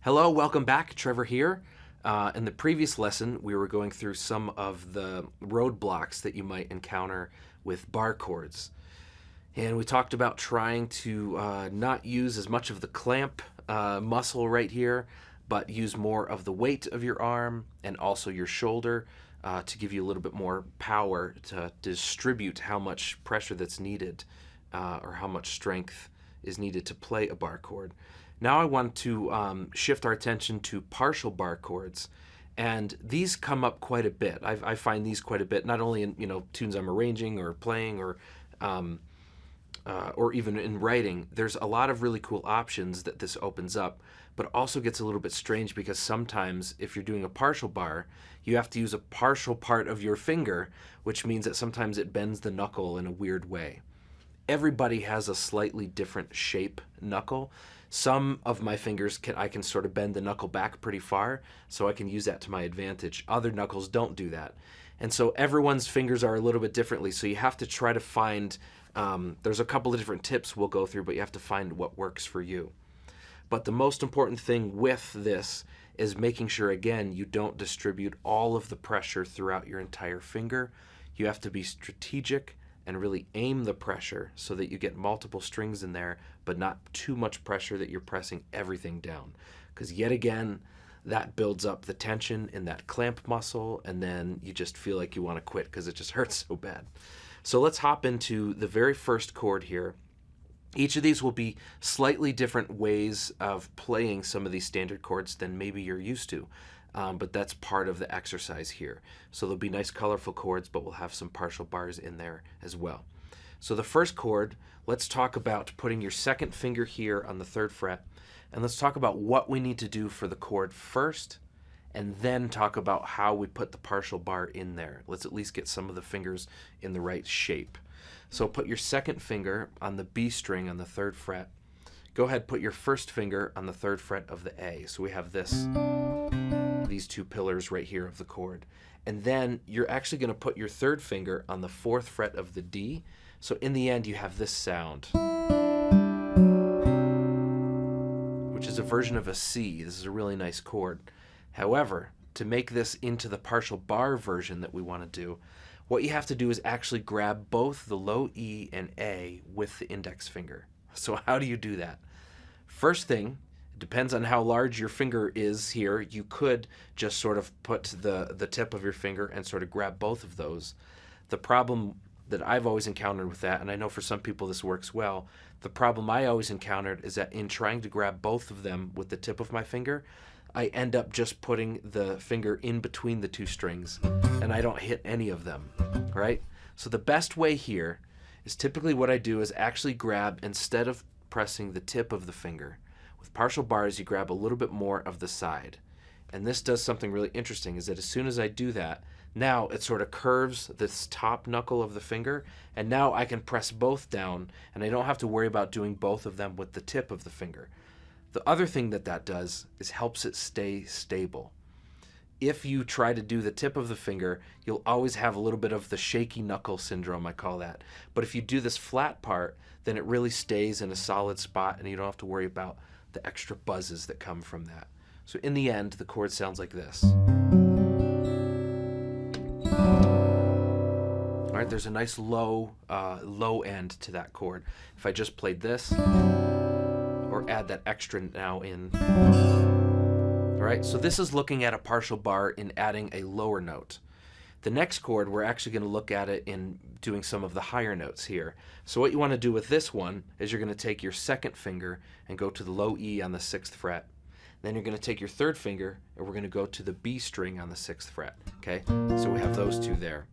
Hello, welcome back. Trevor here. In the previous lesson, we were going through some of the roadblocks that you might encounter with bar chords. And we talked about trying to not use as much of the clamp muscle right here, but use more of the weight of your arm and also your shoulder to give you a little bit more power to distribute how much pressure that's needed or how much strength is needed to play a bar chord. Now I want to shift our attention to partial bar chords, and these come up quite a bit. I find these quite a bit, not only in tunes I'm arranging or playing or even in writing. There's a lot of really cool options that this opens up, but it also gets a little bit strange because sometimes if you're doing a partial bar, you have to use a partial part of your finger, which means that sometimes it bends the knuckle in a weird way. Everybody has a slightly different shape knuckle. Some of my fingers I can sort of bend the knuckle back pretty far, so I can use that to my advantage. Other knuckles don't do that. And so everyone's fingers are a little bit differently, so you have to try to find, there's a couple of different tips we'll go through, but you have to find what works for you. But the most important thing with this is making sure, again, you don't distribute all of the pressure throughout your entire finger. You have to be strategic and really aim the pressure so that you get multiple strings in there, but not too much pressure that you're pressing everything down. Because yet again, that builds up the tension in that clamp muscle, and then you just feel like you want to quit because it just hurts so bad. So let's hop into the very first chord here. Each of these will be slightly different ways of playing some of these standard chords than maybe you're used to. But that's part of the exercise here. So there'll be nice colorful chords, but we'll have some partial bars in there as well. So the first chord, let's talk about putting your second finger here on the 3rd fret, and let's talk about what we need to do for the chord first, and then talk about how we put the partial bar in there. Let's at least get some of the fingers in the right shape. So put your second finger on the B string on the 3rd fret. Go ahead, put your first finger on the 3rd fret of the A. So we have these two pillars right here of the chord. And then you're actually going to put your 3rd finger on the 4th fret of the D. So in the end, you have this sound, which is a version of a C. This is a really nice chord. However, to make this into the partial bar version that we want to do, what you have to do is actually grab both the low E and A with the index finger. So how do you do that? First thing, depends on how large your finger is here. You could just sort of put the tip of your finger and sort of grab both of those. The problem that I've always encountered with that, and I know for some people this works well, the problem I always encountered is that in trying to grab both of them with the tip of my finger, I end up just putting the finger in between the two strings, and I don't hit any of them, right? So the best way here is typically what I do is actually grab, instead of pressing the tip of the finger, with partial bars, you grab a little bit more of the side. And this does something really interesting, is that as soon as I do that, now it sort of curves this top knuckle of the finger, and now I can press both down, and I don't have to worry about doing both of them with the tip of the finger. The other thing that does is helps it stay stable. If you try to do the tip of the finger, you'll always have a little bit of the shaky knuckle syndrome, I call that. But if you do this flat part, then it really stays in a solid spot, and you don't have to worry about the extra buzzes that come from that. So in the end, the chord sounds like this. All right, there's a nice low end to that chord. If I just played this, or add that extra now in. All right, so this is looking at a partial bar in adding a lower note. The next chord, we're actually going to look at it in doing some of the higher notes here. So what you want to do with this one is you're going to take your second finger and go to the low E on the 6th fret. Then you're going to take your 3rd finger and we're going to go to the B string on the 6th fret. Okay, so we have those two there.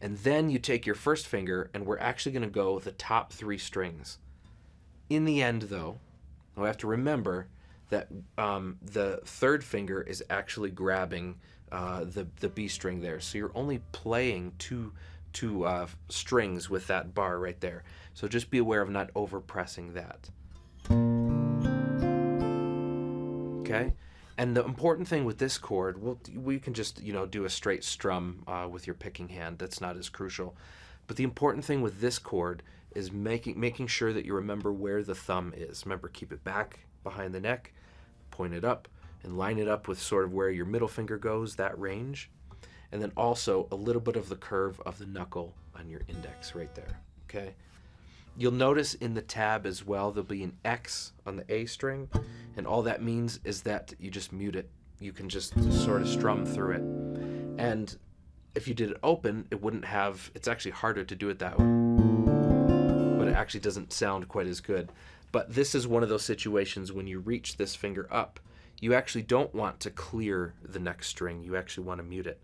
And then you take your first finger and we're actually going to go with the top 3 strings. In the end, though, we have to remember that the 3rd finger is actually grabbing the B string there. So you're only playing two strings with that bar right there. So just be aware of not over pressing that. Okay? And the important thing with this chord, we can just do a straight strum with your picking hand. That's not as crucial. But the important thing with this chord is making sure that you remember where the thumb is. Remember, keep it back behind the neck. point it up and line it up with sort of where your middle finger goes, that range. And then also a little bit of the curve of the knuckle on your index right there, okay? You'll notice in the tab as well, there'll be an X on the A string, and all that means is that you just mute it. You can just sort of strum through it. And if you did it open, it wouldn't have, it's actually harder to do it that way, but it actually doesn't sound quite as good. But this is one of those situations when you reach this finger up, you actually don't want to clear the next string, you actually want to mute it.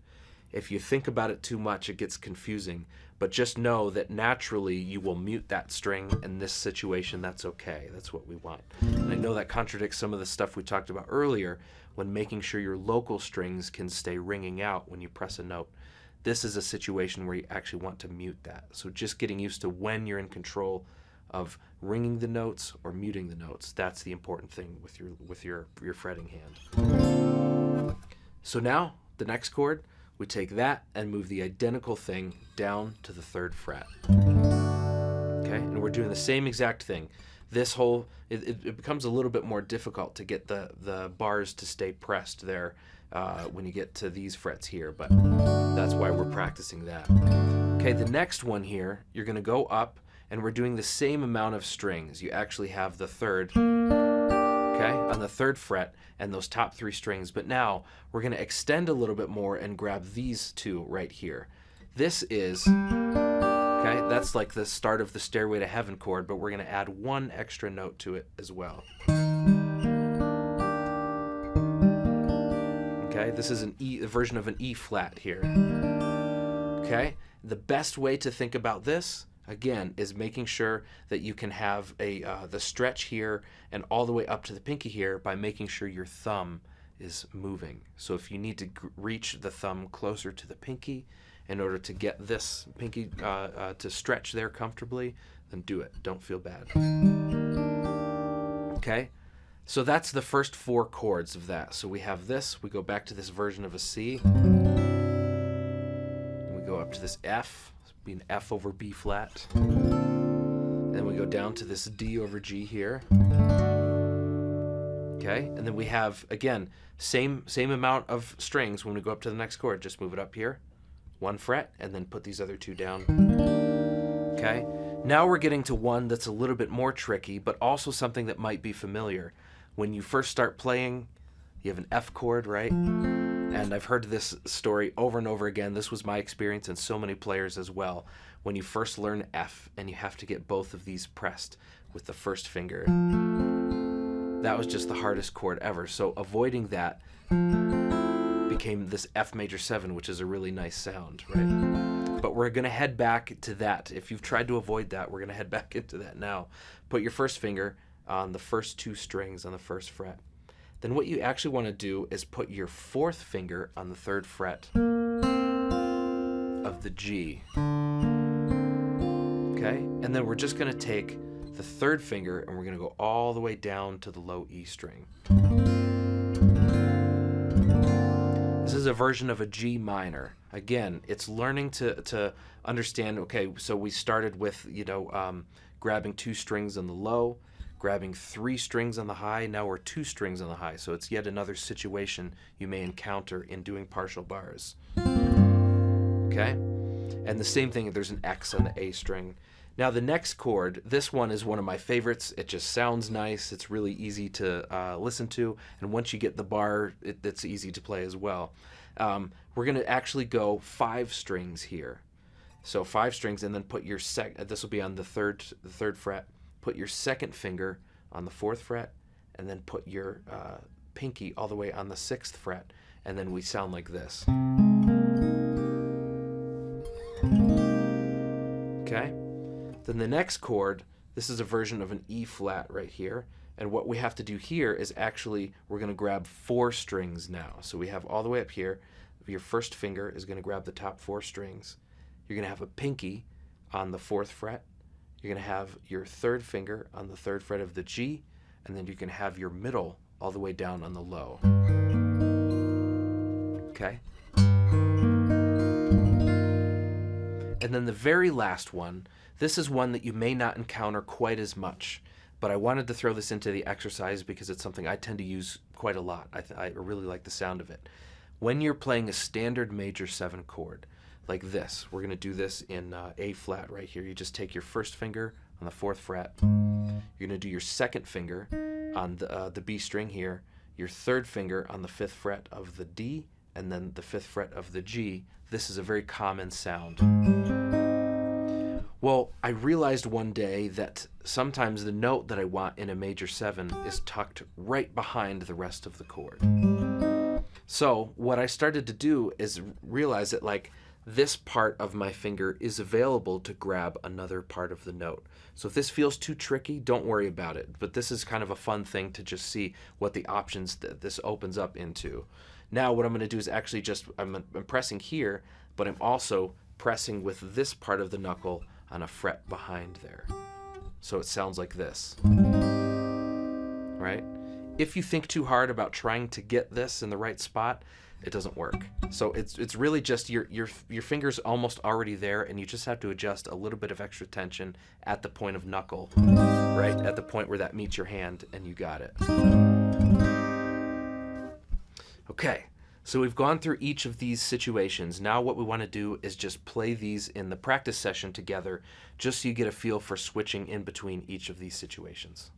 If you think about it too much, it gets confusing, but just know that naturally you will mute that string. In this situation, that's okay. That's what we want. And I know that contradicts some of the stuff we talked about earlier when making sure your local strings can stay ringing out when you press a note. This is a situation where you actually want to mute that. So just getting used to when you're in control of ringing the notes or muting the notes. That's the important thing with your fretting hand. So now the next chord, we take that and move the identical thing down to the 3rd fret. Okay, and we're doing the same exact thing. This whole, it becomes a little bit more difficult to get the bars to stay pressed there when you get to these frets here, but that's why we're practicing that. Okay, the next one here, you're gonna go up and we're doing the same amount of strings. You actually have the 3rd, okay, on the 3rd fret and those top 3 strings, but now we're gonna extend a little bit more and grab these 2 right here. This is, okay, that's like the start of the Stairway to Heaven chord, but we're gonna add 1 extra note to it as well. Okay, this is a version of an E flat here. Okay, the best way to think about this, again, is making sure that you can have the stretch here and all the way up to the pinky here by making sure your thumb is moving. So if you need to reach the thumb closer to the pinky in order to get this pinky to stretch there comfortably, then do it. Don't feel bad. Okay, so that's the first 4 chords of that. So we have this, we go back to this version of a C, and we go up to this F, be an F over B flat, and we go down to this D over G here. Okay, and then we have, again, same amount of strings when we go up to the next chord. Just move it up here, 1 fret, and then put these other 2 down. Okay, now we're getting to one that's a little bit more tricky, but also something that might be familiar. When you first start playing, you have an F chord, right? And I've heard this story over and over again. This was my experience and so many players as well. When you first learn F and you have to get both of these pressed with the first finger, that was just the hardest chord ever. So avoiding that became this F major 7, which is a really nice sound, right? But we're gonna head back to that. If you've tried to avoid that, we're gonna head back into that now. Put your first finger on the first 2 strings on the 1st fret. Then what you actually want to do is put your 4th finger on the 3rd fret of the G. Okay? And then we're just going to take the 3rd finger and we're going to go all the way down to the low E string. This is a version of a G minor. Again, it's learning to understand, okay, so we started with, grabbing 2 strings on the low, grabbing 3 strings on the high, now we're 2 strings on the high. So it's yet another situation you may encounter in doing partial bars. Okay? And the same thing, there's an X on the A string. Now the next chord, this one is one of my favorites. It just sounds nice. It's really easy to listen to. And once you get the bar, it's easy to play as well. We're gonna actually go 5 strings here. So 5 strings, and then put your this will be on the third fret. Put your 2nd finger on the 4th fret, and then put your pinky all the way on the 6th fret, and then we sound like this. Okay? Then the next chord, this is a version of an E flat right here, and what we have to do here is actually, we're gonna grab 4 strings now. So we have all the way up here, your first finger is gonna grab the top 4 strings. You're gonna have a pinky on the 4th fret, you're going to have your 3rd finger on the 3rd fret of the G, and then you can have your middle all the way down on the low. Okay? And then the very last one, this is one that you may not encounter quite as much, but I wanted to throw this into the exercise because it's something I tend to use quite a lot. I really like the sound of it. When you're playing a standard major 7 chord, like this, we're going to do this in A flat right here. You just take your first finger on the 4th fret. You're going to do your second finger on the B string here, your third finger on the 5th fret of the D, and then the 5th fret of the G. This is a very common sound. Well, I realized one day that sometimes the note that I want in a major 7 is tucked right behind the rest of the chord. So what I started to do is realize that like this part of my finger is available to grab another part of the note. So if this feels too tricky, don't worry about it. But this is kind of a fun thing to just see what the options that this opens up into. Now what I'm going to do is actually just, I'm pressing here, but I'm also pressing with this part of the knuckle on a fret behind there. So it sounds like this, right? If you think too hard about trying to get this in the right spot, it doesn't work. So it's really just your finger's almost already there, and you just have to adjust a little bit of extra tension at the point of knuckle, right? At the point where that meets your hand, and you got it. Okay. So we've gone through each of these situations. Now what we want to do is just play these in the practice session together, just so you get a feel for switching in between each of these situations.